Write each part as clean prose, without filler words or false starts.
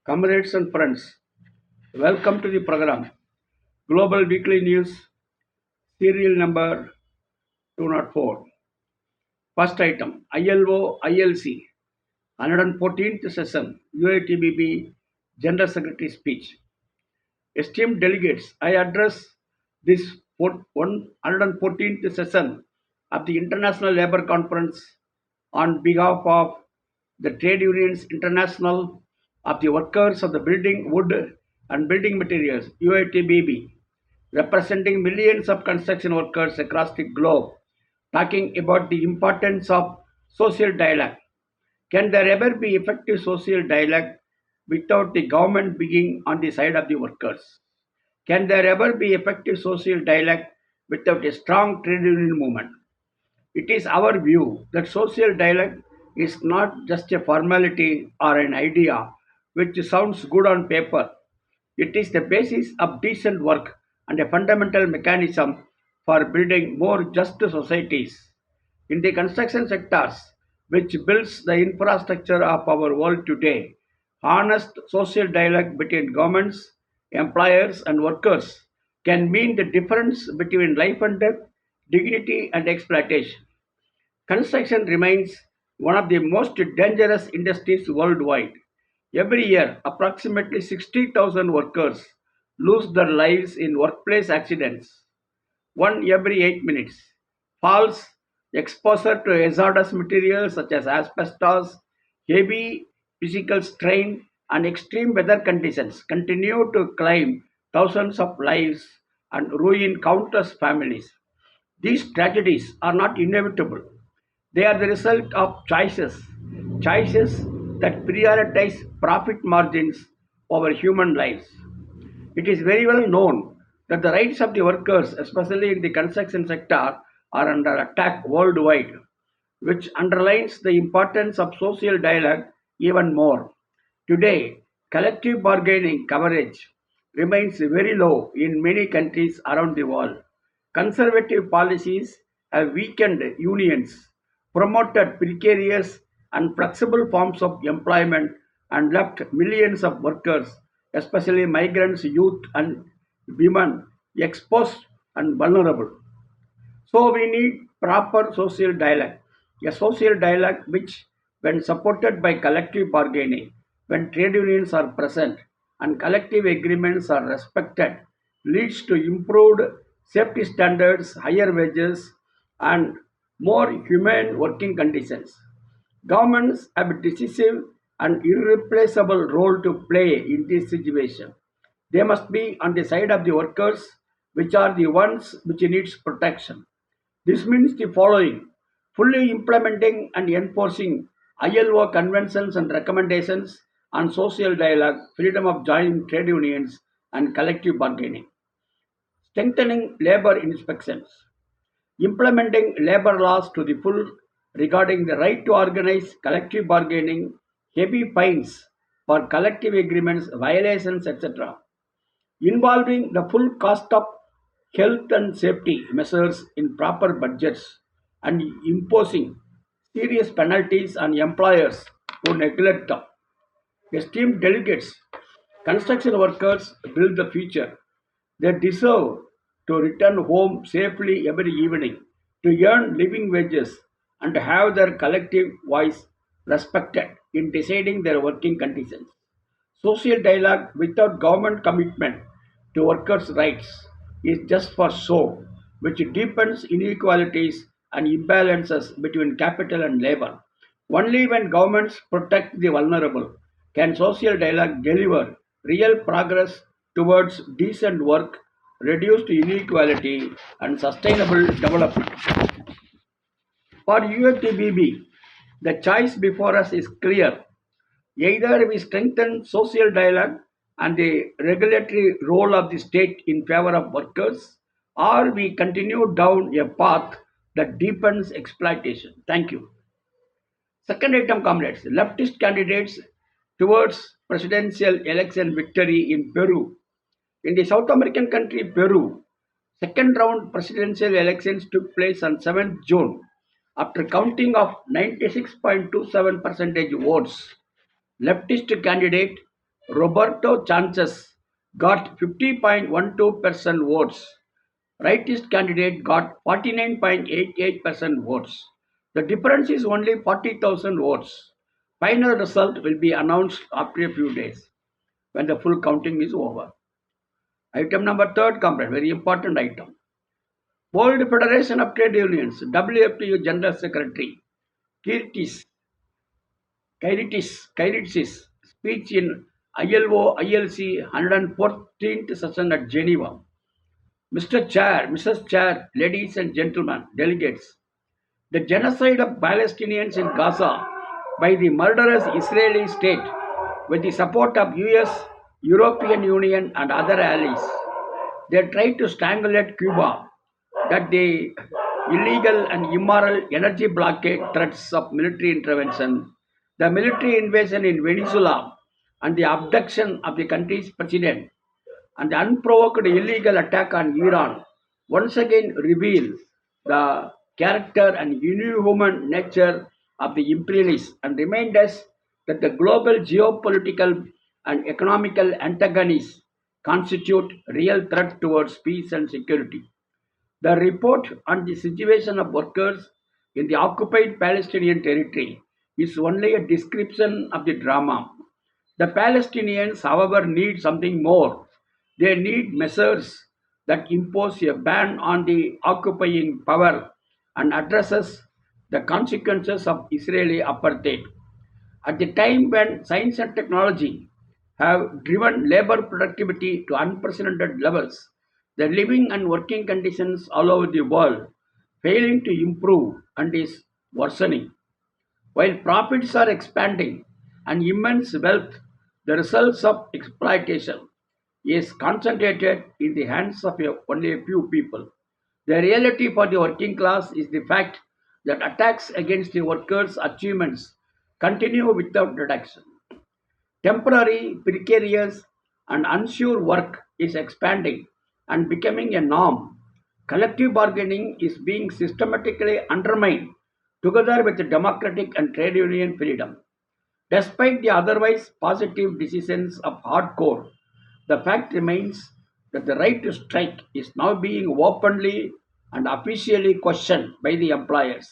Comrades and friends, welcome to the program Global Weekly News, serial number 204. First item ILO ILC 114th session UATBB General Secretary speech. Esteemed delegates, I address this 114th session of the International Labour Conference on behalf of the Trade Unions International of the Workers of the Building Wood and Building Materials UATBB, representing millions of construction workers across the globe, talking about the importance of social dialogue. Can there ever be effective social dialogue without the government being on the side of the workers? Can there ever be effective social dialogue without a strong trade union movement? It is our view that social dialogue is not just a formality or an idea which sounds good on paper. It is the basis of decent work and a fundamental mechanism for building more just societies. In the construction sectors, which builds the infrastructure of our world today, honest social dialogue between governments, employers, and workers can mean the difference between life and death, dignity and exploitation. Construction remains one of the most dangerous industries worldwide. Every year, approximately 60,000 workers lose their lives in workplace accidents, one every 8 minutes. Falls exposure to hazardous materials such as asbestos, heavy physical strain, and extreme weather conditions continue to claim thousands of lives and ruin countless families. These tragedies are not inevitable. They are the result of choices that prioritize profit margins over human lives. It is very well known that the rights of the workers, especially in the construction sector, are under attack worldwide, which underlines the importance of social dialogue even more. Today, collective bargaining coverage remains very low in many countries around the world. Conservative policies have weakened unions, promoted precarious and flexible forms of employment, and left millions of workers, especially migrants, youth, and women, exposed and vulnerable. So we need proper social dialogue, a social dialogue which, when supported by collective bargaining, when trade unions are present and collective agreements are respected, leads to improved safety standards, higher wages, and more humane working conditions. Governments have a decisive and irreplaceable role to play in this situation. They must be on the side of the workers, which are the ones which needs protection. This means the following: fully implementing and enforcing ILO conventions and recommendations on social dialogue, freedom of joining trade unions, and collective bargaining. Strengthening labor inspections, implementing labor laws to the full regarding the right to organize collective bargaining, heavy fines for collective agreements violations, etc. Involving the full cost of health and safety measures in proper budgets and imposing serious penalties on employers who neglect them. Esteemed delegates, construction workers build the future. They deserve to return home safely every evening, to earn living wages, and to have their collective voice respected in deciding their working conditions. Social dialogue without government commitment to workers' rights is just for show, which deepens inequalities and imbalances between capital and labor. Only when governments protect the vulnerable can social dialogue deliver real progress towards decent work, reduced inequality, and sustainable development. For UATBB, the choice before us is clear. Either we strengthen social dialogue and the regulatory role of the state in favor of workers, or we continue down a path that deepens exploitation. Thank you. Second item, comrades, leftist candidates towards presidential election victory in Peru. In the South American country Peru, second round presidential elections took place on 7th June after counting of 96.27% votes. Leftist candidate Roberto Sanchez got 50.12% votes. Rightist candidate got 49.88% votes. The difference is only 40,000 votes. Final result will be announced after a few days when the full counting is over. Item number third complaint, very important item. World Federation of Trade Unions, WFTU General Secretary, Kirtis Kyritsis speech in ILO ILC 114th session at Geneva. Mr. Chair, Mrs. Chair, ladies and gentlemen, delegates, the genocide of Palestinians in Gaza by the murderous Israeli state with the support of US, European Union and other allies. They tried to strangulate Cuba that the illegal and immoral energy blockade threats of military intervention, the military invasion in Venezuela and the abduction of the country's president and the unprovoked illegal attack on Iran once again reveal the character and inhuman nature of the imperialists and remind us that the global geopolitical and economical antagonists constitute real threat towards peace and security. The report on the situation of workers in the occupied Palestinian territory is only a description of the drama. The Palestinians, however, need something more. They need measures that impose a ban on the occupying power and addresses the consequences of Israeli apartheid. At the time when science and technology have driven labor productivity to unprecedented levels, the living and working conditions all over the world failing to improve and is worsening. While profits are expanding and immense wealth, the results of exploitation is concentrated in the hands of only a few people. The reality for the working class is the fact that attacks against the workers' achievements continue without reduction. Temporary, precarious, and unsure work is expanding and becoming a norm. Collective bargaining is being systematically undermined together with democratic and trade union freedom. Despite the otherwise positive decisions of hardcore, the fact remains that the right to strike is now being openly and officially questioned by the employers.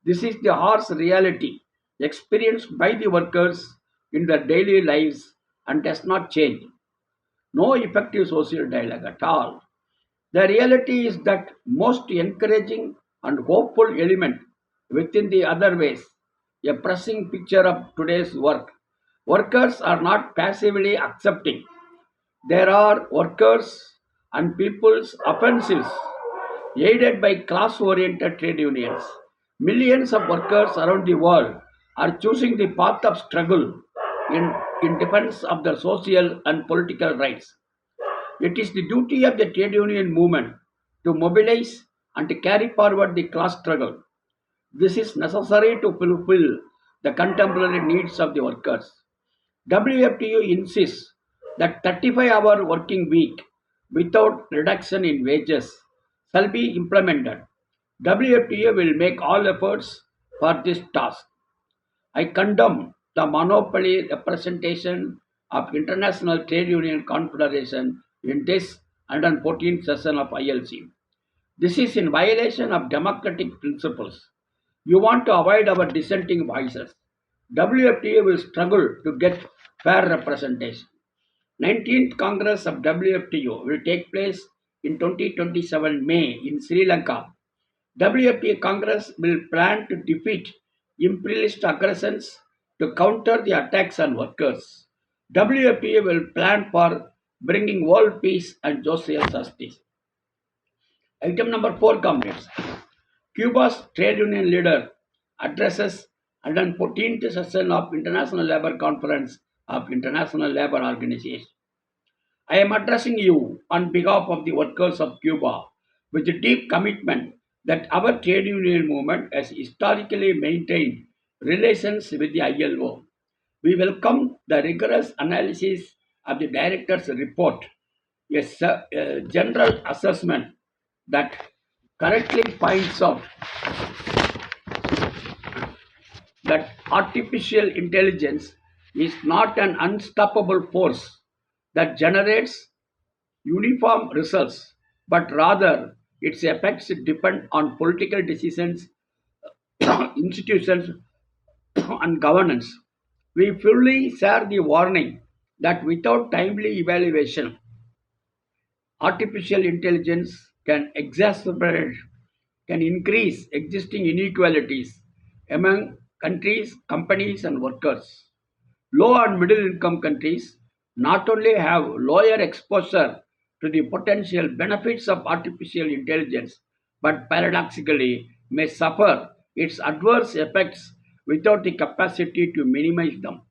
This is the harsh reality experienced by the workers in their daily lives and does not change. No effective social dialogue at all. The reality is that most encouraging and hopeful element within the other ways, a pressing picture of today's work. Workers are not passively accepting. There are workers and people's offensives aided by class-oriented trade unions. Millions of workers around the world are choosing the path of struggle in defense of their social and political rights. It is the duty of the trade union movement to mobilize and to carry forward the class struggle. This is necessary to fulfill the contemporary needs of the workers. WFTU insists that 35-hour working week without reduction in wages shall be implemented. WFTU will make all efforts for this task. I condemn the monopoly representation of International Trade Union Confederation in this 114th session of ILC. This is in violation of democratic principles. You want to avoid our dissenting voices. WFTA will struggle to get fair representation. 19th Congress of WFTO will take place in 2027 May in Sri Lanka. WFTA Congress will plan to defeat imperialist aggressions to counter the attacks on workers. WFTA will plan for bringing world peace and social justice. Item number 4 complaints. Cuba's trade union leader addresses 114th session of International Labour Conference of International Labour Organization. I am addressing you on behalf of the workers of Cuba with a deep commitment that our trade union movement has historically maintained relations with the ILO. We welcome the rigorous analysis of the director's report, a general assessment that correctly points out that artificial intelligence is not an unstoppable force that generates uniform results, but rather its effects depend on political decisions, institutions, and governance. We fully share the warning that without timely evaluation, artificial intelligence can exacerbate, can increase existing inequalities among countries, companies, and workers. Low and middle income countries not only have lower exposure to the potential benefits of artificial intelligence, but paradoxically may suffer its adverse effects without the capacity to minimize them.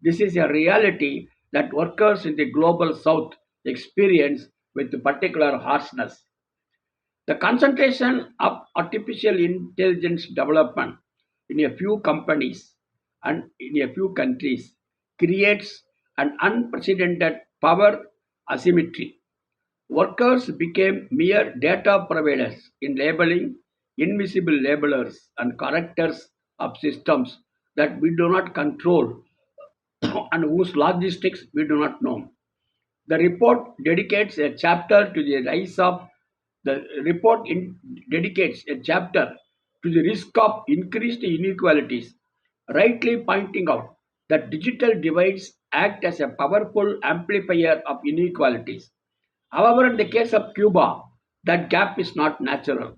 This is a reality that workers in the global south experience with particular harshness. The concentration of artificial intelligence development in a few companies and in a few countries creates an unprecedented power asymmetry. Workers became mere data providers in labeling, invisible labelers and characters of systems that we do not control and whose logistics we do not know. The report dedicates a chapter to the rise of the report dedicates a chapter to the risk of increased inequalities, rightly pointing out that digital divides act as a powerful amplifier of inequalities. However, in the case of Cuba, that gap is not natural.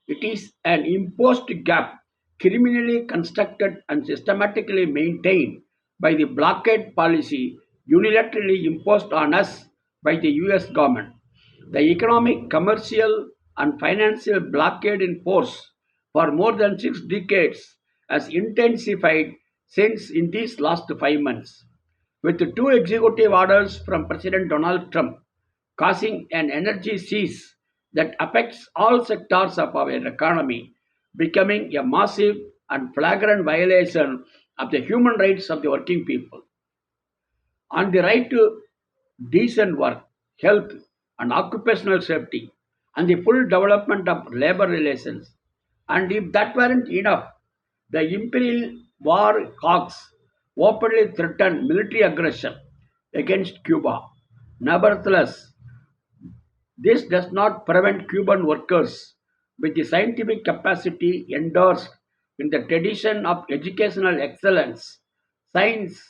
It is an imposed gap, criminally constructed and systematically maintained by the blockade policy unilaterally imposed on us by the US government. The economic, commercial, and financial blockade in force for more than 6 decades has intensified since in these last 5 months. With two executive orders from President Donald Trump causing an energy seize that affects all sectors of our economy, becoming a massive and flagrant violation of the human rights of the working people on the right to decent work, health, and occupational safety, and the full development of labor relations. And if that weren't enough, the imperial war hawks openly threatened military aggression against Cuba. Nevertheless, this does not prevent Cuban workers with the scientific capacity endorsed in the tradition of educational excellence, science,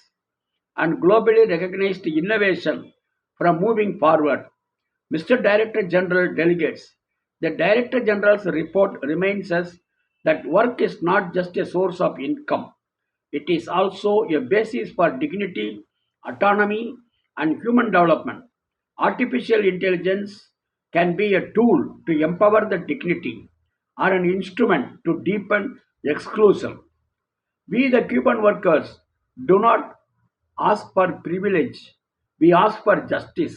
and globally recognized innovation from moving forward. Mr. Director General delegates, the Director General's report reminds us that work is not just a source of income, it is also a basis for dignity, autonomy, and human development. Artificial intelligence can be a tool to empower the dignity or an instrument to deepen exclusion. We, the Cuban workers, do not ask for privilege, we ask for justice.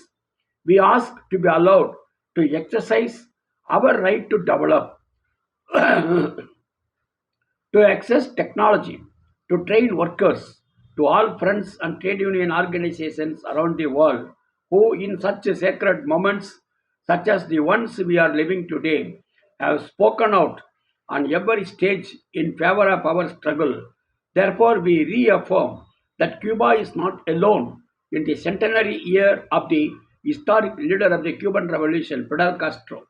We ask to be allowed to exercise our right to develop, to access technology, to train workers, to all friends and trade union organizations around the world who, in such sacred moments, such as the ones we are living today, have spoken out on every stage in favor of our struggle. Therefore, we reaffirm that Cuba is not alone in the centenary year of the historic leader of the Cuban Revolution, Fidel Castro.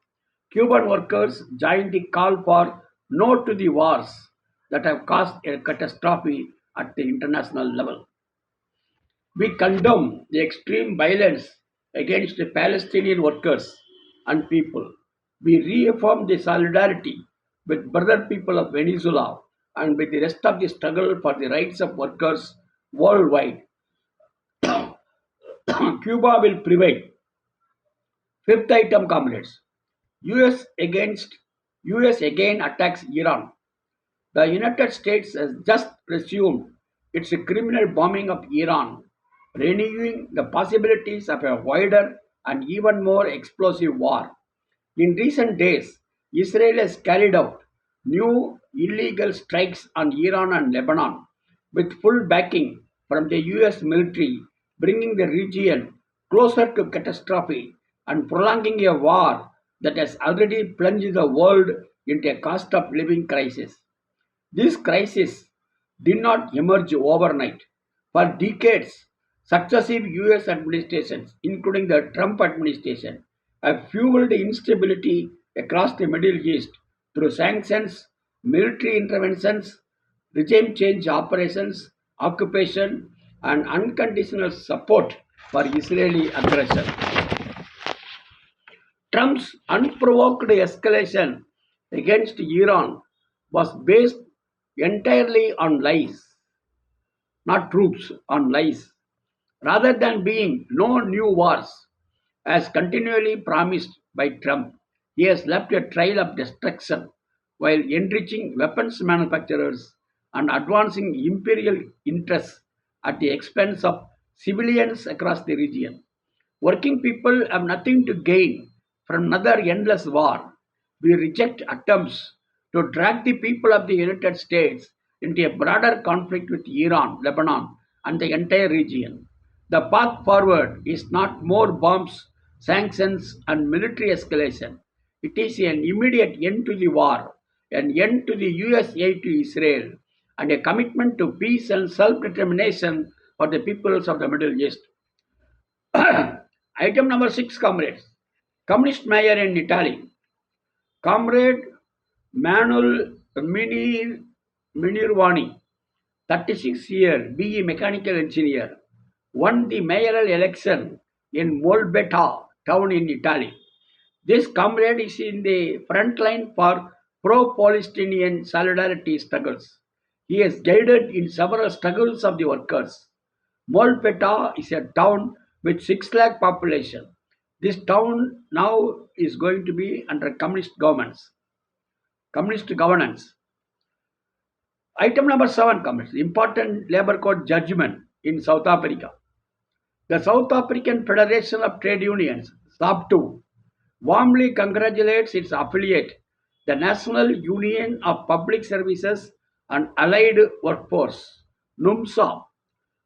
Cuban workers joined the call for no to the wars that have caused a catastrophe at the international level. We condemn the extreme violence against the Palestinian workers and people. We reaffirm the solidarity with brother people of Venezuela and with the rest of the struggle for the rights of workers worldwide. Cuba will prevail. Fifth item, comrades. US against US again attacks Iran. The United States has just resumed its criminal bombing of Iran, renewing the possibilities of a wider and even more explosive war. In recent days, Israel has carried out new illegal strikes on Iran and Lebanon with full backing from the US military, bringing the region closer to catastrophe and prolonging a war that has already plunged the world into a cost of living crisis. This crisis did not emerge overnight. For decades, successive US administrations, including the Trump administration, have fueled instability across the Middle East through sanctions, military interventions, regime change operations, occupation, and unconditional support for Israeli aggression. Trump's unprovoked escalation against Iran was based entirely on lies, not truths, on lies. Rather than being no new wars, as continually promised by Trump, he has left a trail of destruction while enriching weapons manufacturers and advancing imperial interests at the expense of civilians across the region. Working people have nothing to gain from another endless war. We reject attempts to drag the people of the United States into a broader conflict with Iran, Lebanon, and the entire region. The path forward is not more bombs, sanctions, and military escalation. It is an immediate end to the war, an end to the US aid to Israel, and a commitment to peace and self determination for the peoples of the Middle East. Item number 6, comrades. Communist mayor in Italy, Comrade Manuel Minirvani, 36-year BE mechanical engineer, won the mayoral election in Molbetta town in Italy. This comrade is in the front line for pro-Palestinian solidarity struggles. He has guided in several struggles of the workers. Molpetta is a town with 6 lakh population. This town now is going to be under communist governance. Item number 7, comments. Important labor court judgment in South Africa. The South African Federation of Trade Unions, SAPTU, warmly congratulates its affiliate, the National Union of Public Services and Allied Workforce, NUMSA,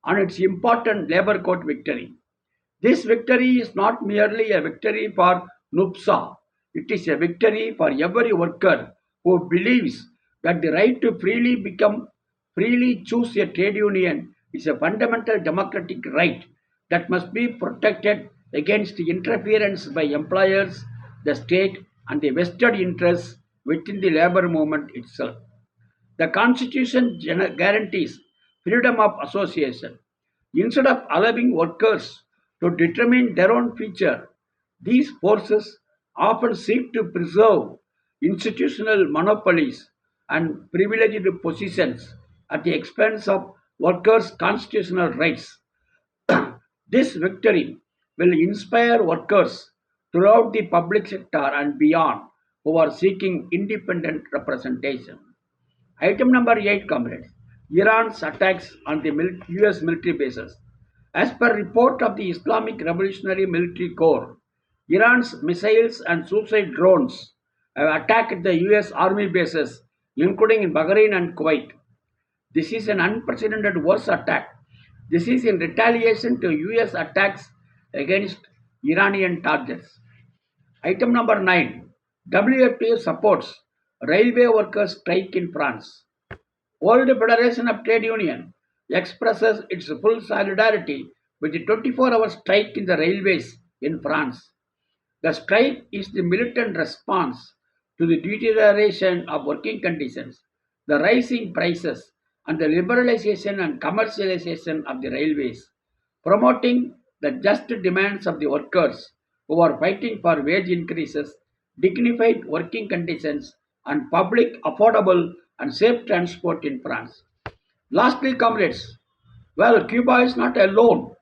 on its important labor court victory. This victory is not merely a victory for NUPSA, it is a victory for every worker who believes that the right to freely choose a trade union is a fundamental democratic right that must be protected against interference by employers, the state, and the vested interests within the labor movement itself. The Constitution guarantees freedom of association. Instead of allowing workers to determine their own future, these forces often seek to preserve institutional monopolies and privileged positions at the expense of workers' constitutional rights. This victory will inspire workers throughout the public sector and beyond who are seeking independent representation. Item number 8, comrades. Iran's attacks on the US military bases. As per report of the Islamic Revolutionary Military Corps, Iran's missiles and suicide drones have attacked the US army bases, including in Bahrain and Kuwait. This is an unprecedented worse attack. This is in retaliation to US attacks against Iranian targets. Item number 9. WFP supports railway workers' strike in France. World Federation of Trade Union expresses its full solidarity with the 24-hour strike in the railways in France. The strike is the militant response to the deterioration of working conditions, the rising prices, and the liberalization and commercialization of the railways, promoting the just demands of the workers who are fighting for wage increases, dignified working conditions, and public, affordable, and safe transport in France. Lastly, comrades, well, Cuba is not alone.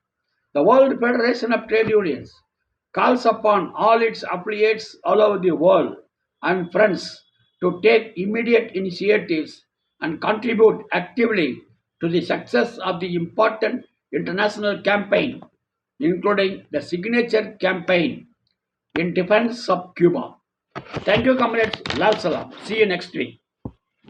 The World Federation of Trade Unions calls upon all its affiliates all over the world and friends to take immediate initiatives and contribute actively to the success of the important international campaign, including the signature campaign in defense of Cuba. Thank you, comrades. Lal Salam. See you next week.